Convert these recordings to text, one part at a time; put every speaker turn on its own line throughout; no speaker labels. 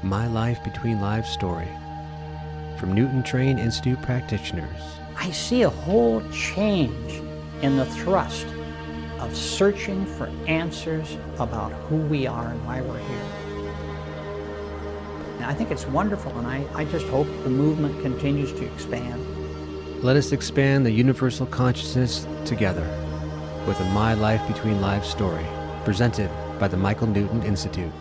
My Life Between Lives story from Newton Train Institute practitioners.
I see a whole change in the thrust of searching for answers about who we are and why we're here. And I think it's wonderful, and I just hope the movement continues to expand.
Let us expand the universal consciousness together with a My Life Between Lives story presented by the Michael Newton Institute.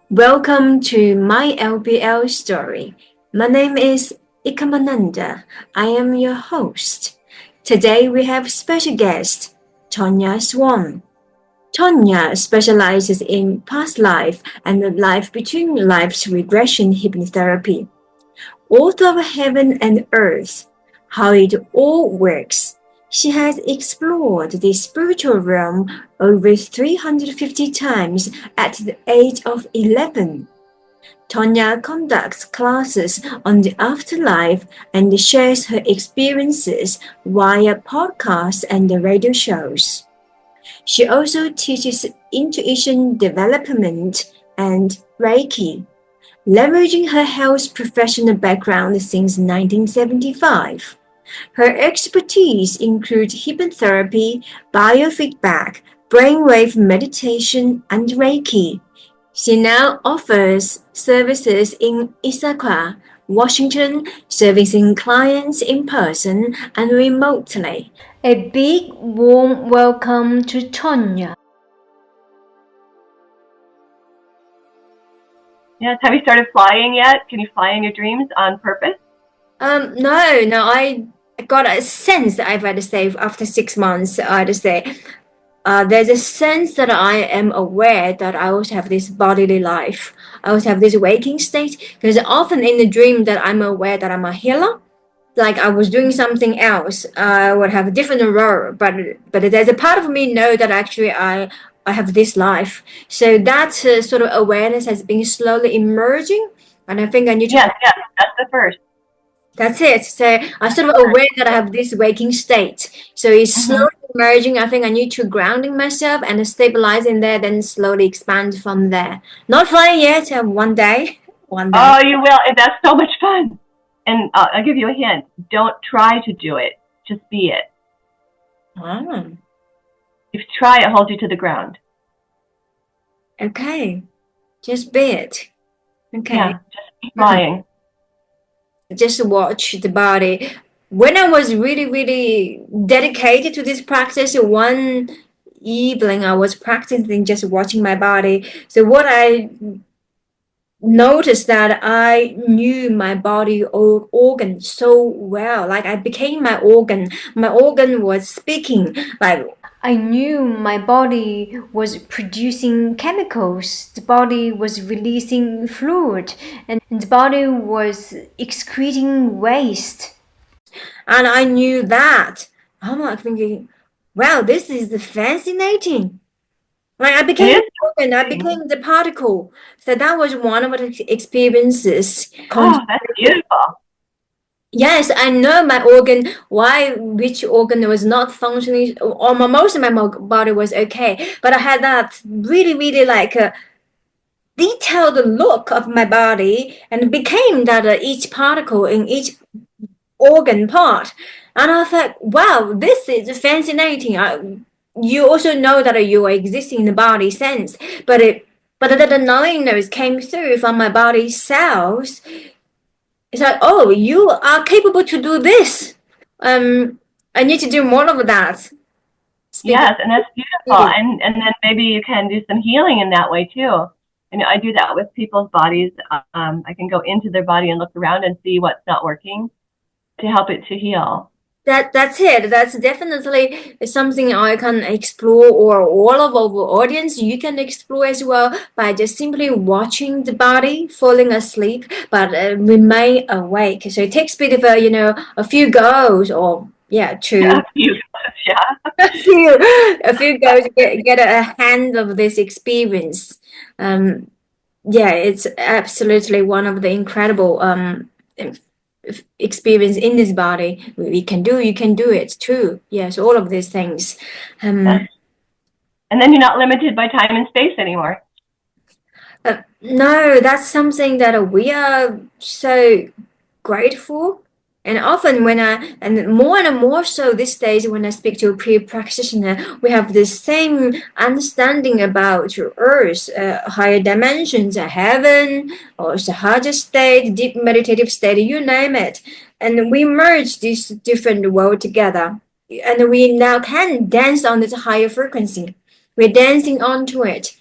Welcome to My LBL Story. My name is Ekomananda. I am your host. Today we have special guest, Tonya Swan. Tonya specializes in past life and life between lives regression hypnotherapy. Author of Heaven and Earth, How It All Works. She has explored the spiritual realm over 350 times at the age of 11. Tonya conducts classes on the afterlife and shares her experiences via podcasts and radio shows. She also teaches intuition development and Reiki, leveraging her health professional background since 1975. Her expertise includes hypnotherapy, biofeedback, brainwave meditation, and Reiki. She now offers services in Issaquah, Washington, servicing clients in person and remotely. A big warm welcome to Tonya.
Yes, have you started flying yet? Can you fly in your dreams on purpose?
No, I got a sense that I've had to say after 6 months, there's a sense that I am aware that I also have this bodily life. I also have this waking state, because often in the dream that I'm aware that I'm a healer, like I was doing something else, I would have a different role, but there's a part of me know that actually I have this life. So that sort of awareness has been slowly emerging, and I think I need to...
Yes, that's the first.
That's it. So I'm sort of aware that I have this waking state. So it's slowly emerging. I think I need to grounding myself and stabilizing there, then slowly expand from there. Not flying yet. One day.
Oh, you will. And that's so much fun. And I'll give you a hint. Don't try to do it. Just be it.
Oh.
If you try, it holds you to the ground.
Okay. Just be it. Okay.
Yeah, just keep flying.
Just watch the body. When I was really, really dedicated to this practice, one evening I was practicing just watching my body. So what I noticed that I knew my body organ so well. Like I became my organ. My organ was speaking. Like I knew my body was producing chemicals. The body was releasing fluid, and the body was excreting waste. And I knew that. I'm like thinking, wow, this is fascinating. Like I became the organ, I became the particle. So that was one of the experiences.
Oh, that's beautiful.
Yes, I know my organ, which organ was not functioning, or most of my body was okay. But I had that really, really like a detailed look of my body, and it became that each particle in each organ part. And I thought, wow, this is fascinating. You also know that you are existing in the body sense, but the knowingness came through from my body cells. It's like, oh, you are capable to do this. I need to do more of that.
Yes, and that's beautiful. And then maybe you can do some healing in that way too. And I do that with people's bodies. I can go into their body and look around and see what's not working to help it to heal.
That's it. That's definitely something I can explore, or all of our audience, you can explore as well by just simply watching the body, falling asleep, but remain awake. So it takes a bit of a few goes, or a few goes to get a hand of this experience. It's absolutely one of the incredible experience in this body. You can do it too. Yes, all of these things.
And then you're not limited by time and space anymore.
No, that's something that we are so grateful. And often and more so these days when I speak to a peer practitioner, we have the same understanding about earth, higher dimensions, heaven, or sahaja state, deep meditative state, you name it. And we merge this different world together. And we now can dance on this higher frequency. We're dancing onto it.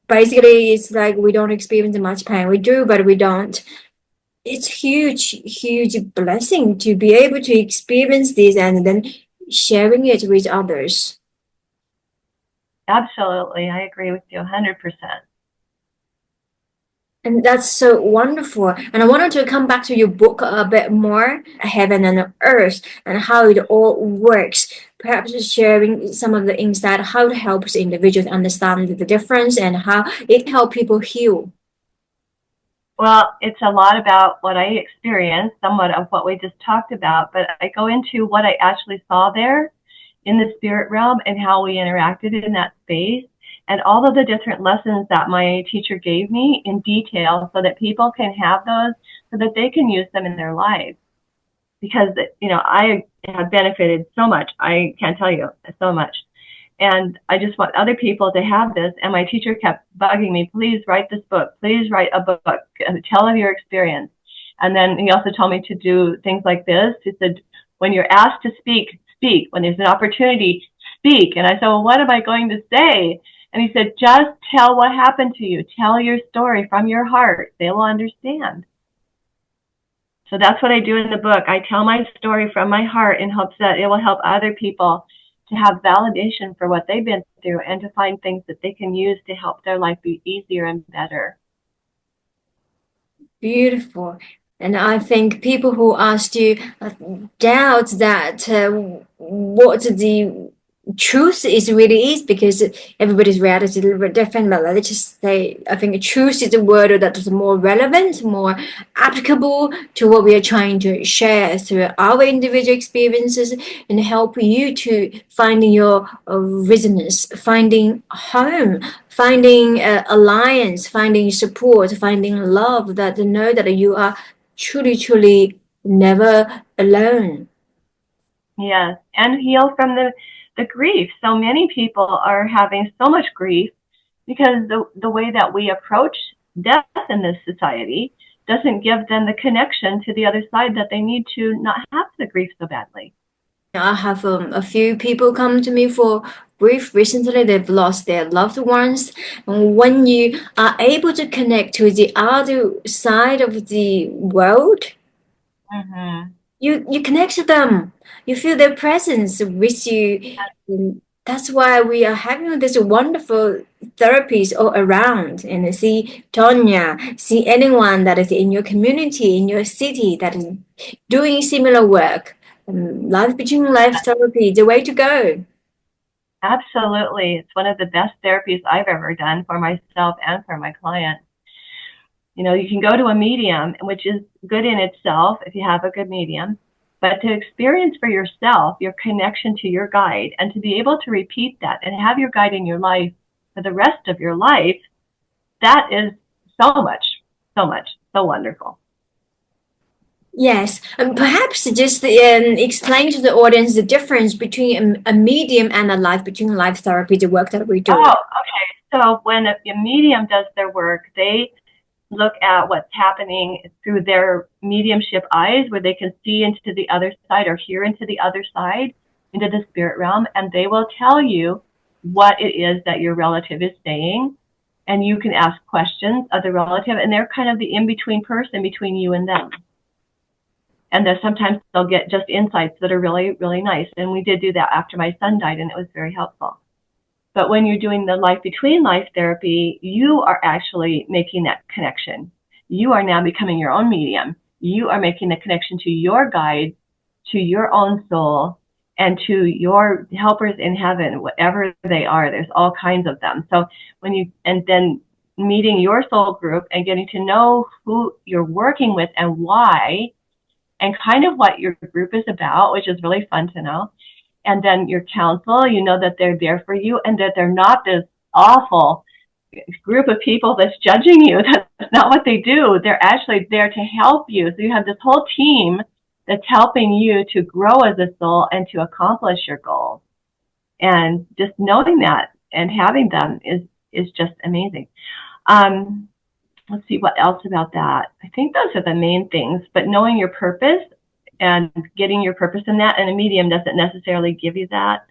Basically, it's like we don't experience much pain. We do, but we don't. It's huge blessing to be able to experience this and then sharing it with others.
Absolutely. I agree with you 100%.
And that's so wonderful. And I wanted to come back to your book a bit more, Heaven and Earth, and how it all works. Perhaps sharing some of the insight, how it helps individuals understand the difference and how it helps people heal.
Well, it's a lot about what I experienced, somewhat of what we just talked about, but I go into what I actually saw there in the spirit realm and how we interacted in that space, and all of the different lessons that my teacher gave me in detail so that people can have those, so that they can use them in their lives. Because, I have benefited so much. I can't tell you so much. And I just want other people to have this. And my teacher kept bugging me, please write this book. Please write a book. Tell of your experience. And then he also told me to do things like this. He said, when you're asked to speak, speak. When there's an opportunity, speak. And I said, well, what am I going to say? And he said, just tell what happened to you. Tell your story from your heart. They will understand. So that's what I do in the book. I tell my story from my heart in hopes that it will help other people to have validation for what they've been through and to find things that they can use to help their life be easier and better.
Beautiful. And I think people who are still doubt that what the truth really is, because everybody's reality is a little bit different, but let's just say I think truth is a word that is more relevant, more applicable to what we are trying to share through our individual experiences and help you to finding your resonance, finding home, finding alliance, finding support, finding love, that know that you are truly never alone.
Yes, and heal from the grief. So many people are having so much grief because the way that we approach death in this society doesn't give them the connection to the other side that they need to not have the grief so badly.
I have a few people come to me for grief recently. They've lost their loved ones. And when you are able to connect to the other side of the world, you connect to them. You feel their presence with you. And that's why we are having this wonderful therapies all around. And see Tonya, see anyone that is in your community, in your city, that is doing similar work. Life between life therapy, the way to go.
Absolutely. It's one of the best therapies I've ever done for myself and for my clients. You can go to a medium, which is good in itself if you have a good medium, but to experience for yourself your connection to your guide and to be able to repeat that and have your guide in your life for the rest of your life, that is so wonderful.
Yes, and perhaps just explain to the audience the difference between a medium and a life between life therapy, the work that we do.
Oh, okay. So when a medium does their work, they look at what's happening through their mediumship eyes, where they can see into the other side or hear into the other side, into the spirit realm, and they will tell you what it is that your relative is saying. And you can ask questions of the relative, and they're kind of the in-between person between you and them. And then sometimes they'll get just insights that are really, really nice. And we did do that after my son died, and it was very helpful. But when you're doing the life between life therapy, you are actually making that connection. You are now becoming your own medium. You are making the connection to your guide, to your own soul, and to your helpers in heaven, whatever they are. There's all kinds of them. So and then meeting your soul group and getting to know who you're working with and why, and kind of what your group is about, which is really fun to know. And then your counsel, that they're there for you and that they're not this awful group of people that's judging you. That's not what they do. They're actually there to help you. So you have this whole team that's helping you to grow as a soul and to accomplish your goals. And just knowing that and having them is just amazing. Let's see what else about that. I think those are the main things, but knowing your purpose and getting your purpose in that, and a medium doesn't necessarily give you that,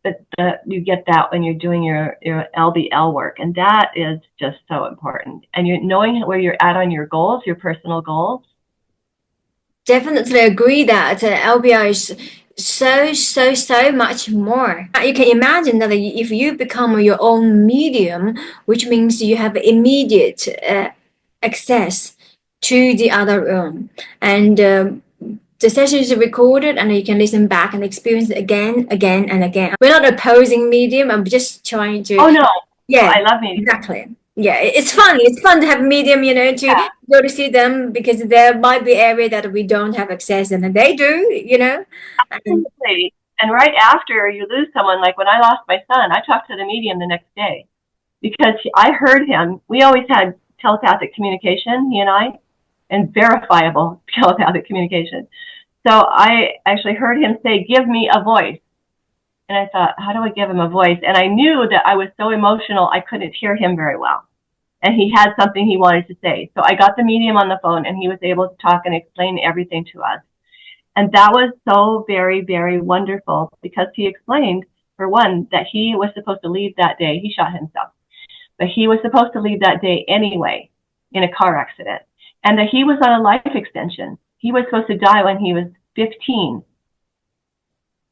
but you get that when you're doing your LBL work, and that is just so important. And you're knowing where you're at on your goals, your personal goals.
Definitely agree that LBL is so much more. You can imagine that if you become your own medium, which means you have immediate access to the other room, and the session is recorded and you can listen back and experience it again and again. We're not opposing medium. I'm just trying to.
Oh no.
Yeah,
I love medium.
exactly. Yeah, it's fun. It's fun to have medium, to go to see them, because there might be area that we don't have access, and they do,
Absolutely. And right after you lose someone, like when I lost my son, I talked to the medium the next day because I heard him. We always had telepathic communication, he and I, and verifiable telepathic communication. So I actually heard him say, "Give me a voice." And I thought, how do I give him a voice? And I knew that I was so emotional, I couldn't hear him very well. And he had something he wanted to say. So I got the medium on the phone, and he was able to talk and explain everything to us. And that was so very, very wonderful, because he explained, for one, that he was supposed to leave that day. He shot himself. But he was supposed to leave that day anyway in a car accident. And that he was on a life extension. He was supposed to die when he was 15.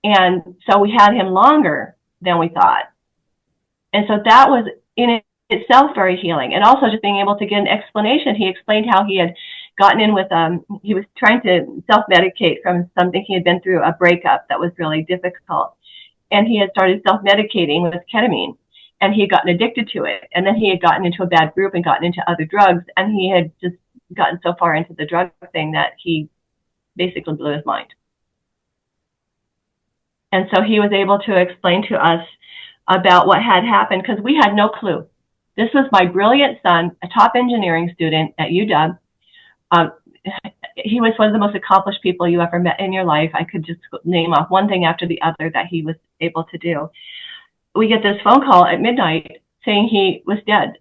And so we had him longer than we thought. And so that was in itself very healing. And also just being able to get an explanation. He explained how he had gotten in with, he was trying to self-medicate from something. He had been through a breakup that was really difficult. And he had started self-medicating with ketamine. And he had gotten addicted to it. And then he had gotten into a bad group and gotten into other drugs. And he had just gotten so far into the drug thing that he basically blew his mind. And so he was able to explain to us about what had happened, because we had no clue. This was my brilliant son, a top engineering student at UW. He was one of the most accomplished people you ever met in your life. I could just name off one thing after the other that he was able to do. We get this phone call at midnight saying he was dead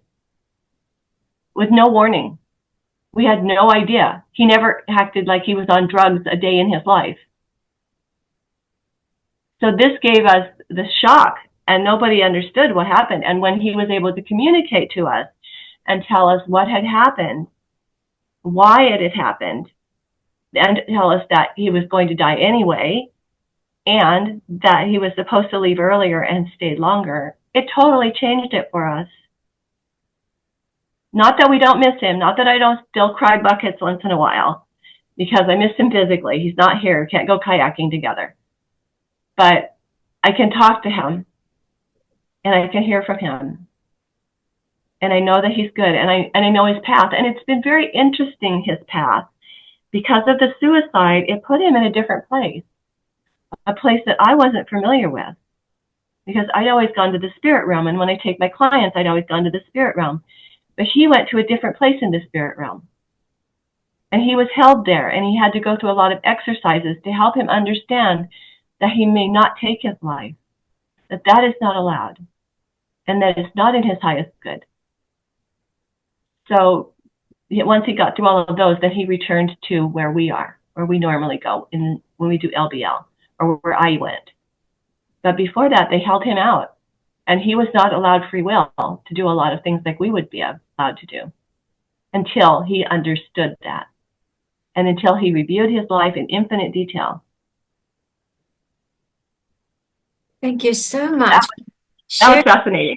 with no warning. We had no idea. He never acted like he was on drugs a day in his life. So this gave us the shock, and nobody understood what happened. And when he was able to communicate to us and tell us what had happened, why it had happened, and tell us that he was going to die anyway, and that he was supposed to leave earlier and stayed longer, it totally changed it for us. Not that we don't miss him, not that I don't still cry buckets once in a while, because I miss him physically. He's not here, can't go kayaking together. But I can talk to him, and I can hear from him, and I know that he's good, and I know his path. And it's been very interesting, his path, because of the suicide. It put him in a different place, a place that I wasn't familiar with, because I'd always gone to the spirit realm, and when I take my clients, I'd always gone to the spirit realm. But he went to a different place in the spirit realm, and he was held there, and he had to go through a lot of exercises to help him understand that he may not take his life, that that is not allowed, and that it's not in his highest good. So once he got through all of those, then he returned to where we are, where we normally go when we do LBL, or where I went. But before that, they held him out, and he was not allowed free will to do a lot of things like we would be allowed to do, until he understood that, and until he reviewed his life in infinite detail.
Thank you so much.
That was fascinating.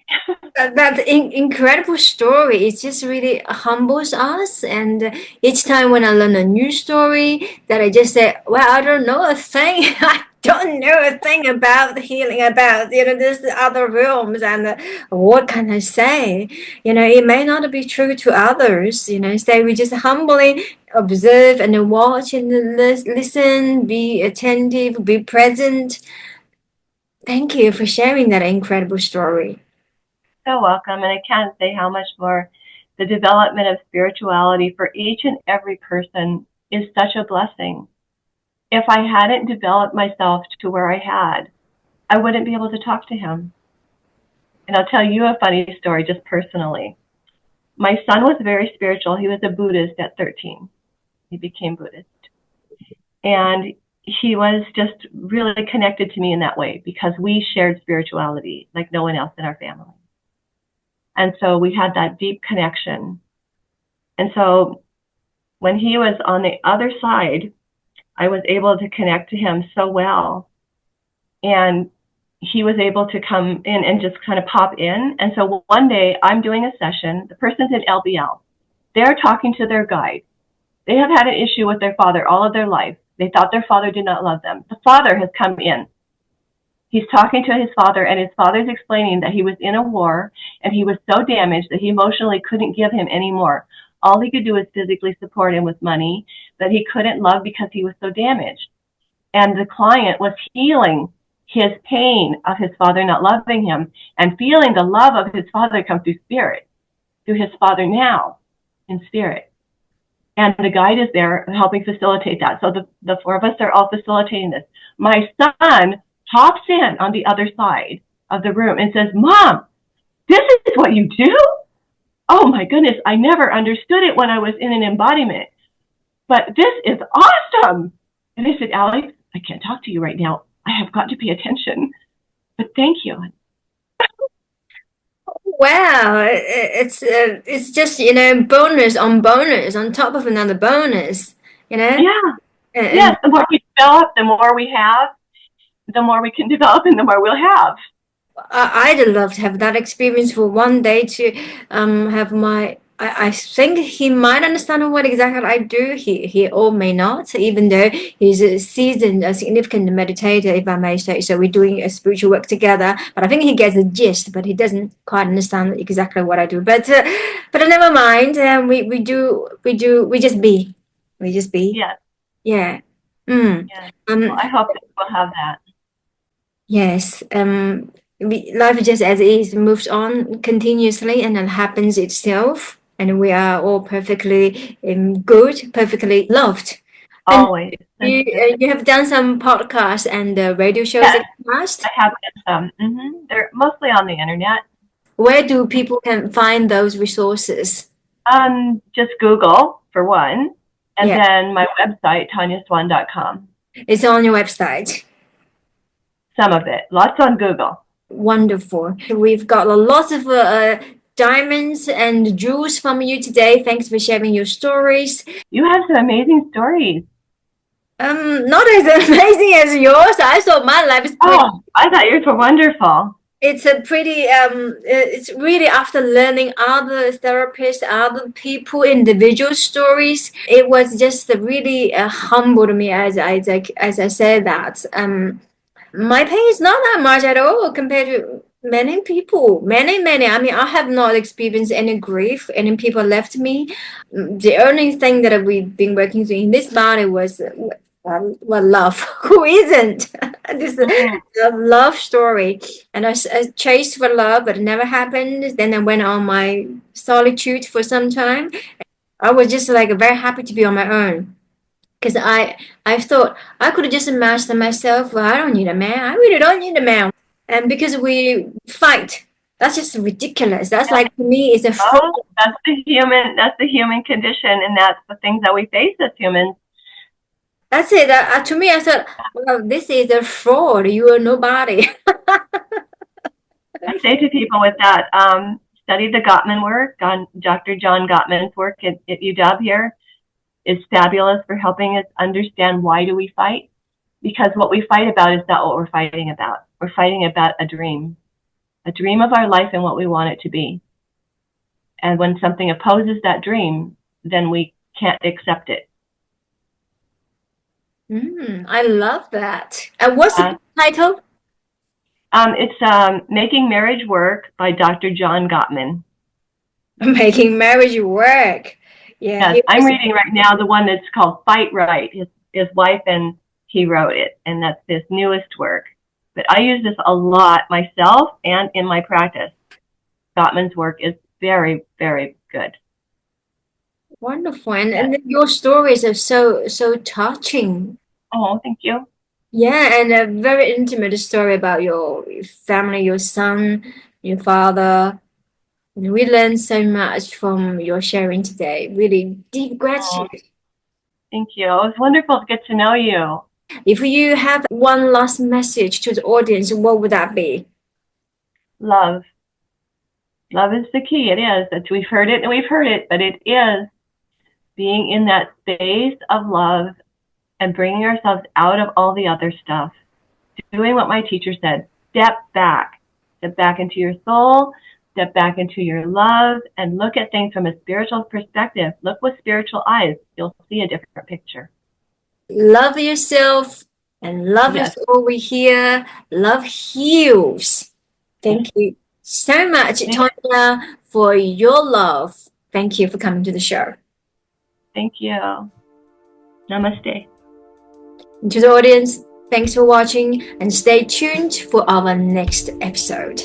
That incredible story. It just really humbles us. And each time when I learn a new story, that I just say, well, I don't know a thing. I don't know a thing about healing, about, this other realms, and what can I say? It may not be true to others, so we just humbly observe and watch and listen, be attentive, be present. Thank you for sharing that incredible story.
so welcome. And I can't say how much more the development of spirituality for each and every person is such a blessing. If I hadn't developed myself to where I had, I wouldn't be able to talk to him. And I'll tell you a funny story just personally. My son was very spiritual. He was a Buddhist at 13. He became Buddhist. And he was just really connected to me in that way because we shared spirituality like no one else in our family. And so we had that deep connection. And so when he was on the other side, I was able to connect to him so well. And he was able to come in and just kind of pop in. And so one day I'm doing a session. The person's in LBL. They're talking to their guide. They have had an issue with their father all of their life. They thought their father did not love them. The father has come in. He's talking to his father, and his father's explaining that he was in a war, and he was so damaged that he emotionally couldn't give him any more. All he could do was physically support him with money, but he couldn't love because he was so damaged. And the client was healing his pain of his father not loving him and feeling the love of his father come through spirit, through his father now in spirit. And the guide is there helping facilitate that. So the four of us are all facilitating this. My son hops in on the other side of the room and says, "Mom, this is what you do? Oh my goodness, I never understood it when I was in an embodiment. But this is awesome." And I said, "Alex, I can't talk to you right now. I have got to pay attention. But thank you."
Wow, it's just, bonus on top of another bonus,
Yeah.
And
Yes. The more we develop, the more we have, the more we can develop, and the more we'll have.
I'd love to have that experience for one day to have my. I think he might understand what exactly I do. He or may not, even though he's a seasoned, a significant meditator, if I may say. So we're doing a spiritual work together. But I think he gets the gist, but he doesn't quite understand exactly what I do. But never mind. We just be. We just be.
Yes.
Yeah.
Yes. Well, I hope that we'll have that.
Yes. Life just as is moves on continuously and it happens itself, and we are all perfectly good, perfectly loved. And
Always.
you have done some podcasts and radio shows in the past.
I have done some. They're mostly on the internet.
Where do people can find those resources?
Just Google for one, and
Yeah.
then my website, tonyaswan.com.
It's on your website.
Some of it, lots on Google.
Wonderful. We've got a lot of diamonds and jewels from you today. Thanks for sharing your stories.
You have some amazing stories.
Not as amazing as yours. I thought my life is pretty.
Oh, I thought yours were wonderful.
It's a pretty. It's really after learning other therapists, other people, individual stories. It was just really humbled me as I said that. My pain is not that much at all compared to many people. Many. I mean, I have not experienced any grief. Any people left me. The only thing that we've been working through in this body was love. Who isn't? This is a love story. And I chased for love, but it never happened. Then I went on my solitude for some time. I was just like very happy to be on my own. Because I thought I could just master myself. Well, I don't need a man. I really don't need a man. And because we fight, that's just ridiculous. That's like, to me, it's a fraud.
Oh, that's the human condition, and that's the things that we face as humans.
That's it. To me, I thought, well, this is a fraud. You are nobody.
I say to people with that, study the Gottman work, on Dr. John Gottman's work at UW here is fabulous for helping us understand why do we fight. Because what we fight about is not what we're fighting about. We're fighting about a dream of our life and what we want it to be. And when something opposes that dream, then we can't accept it.
I love that. And what's the title?
It's Making Marriage Work by Dr. John Gottman.
Making Marriage Work. Yeah.
Yes, I'm reading right now the one that's called Fight Right. His wife and he wrote it, and that's his newest work. But I use this a lot myself and in my practice. Gottman's work is very, very good.
Wonderful. And your stories are so touching.
Oh, thank you.
Yeah, and a very intimate story about your family, your son, your father. We learned so much from your sharing today. Really deep
Oh,
gratitude.
thank you. It was wonderful to get to know you.
If you have one last message to the audience, what would that be?
Love. Love is the key. It is. We've heard it and we've heard it, but it is being in that space of love and bringing ourselves out of all the other stuff. Doing what my teacher said, step back into your soul, step back into your love, and look at things from a spiritual perspective. Look with spiritual eyes. You'll see a different picture.
Love yourself, and love is all we hear. Love heals. Thank you so much, Tonya, for your love. Thank you for coming to the show.
Thank you. Namaste.
And to the audience, thanks for watching and stay tuned for our next episode.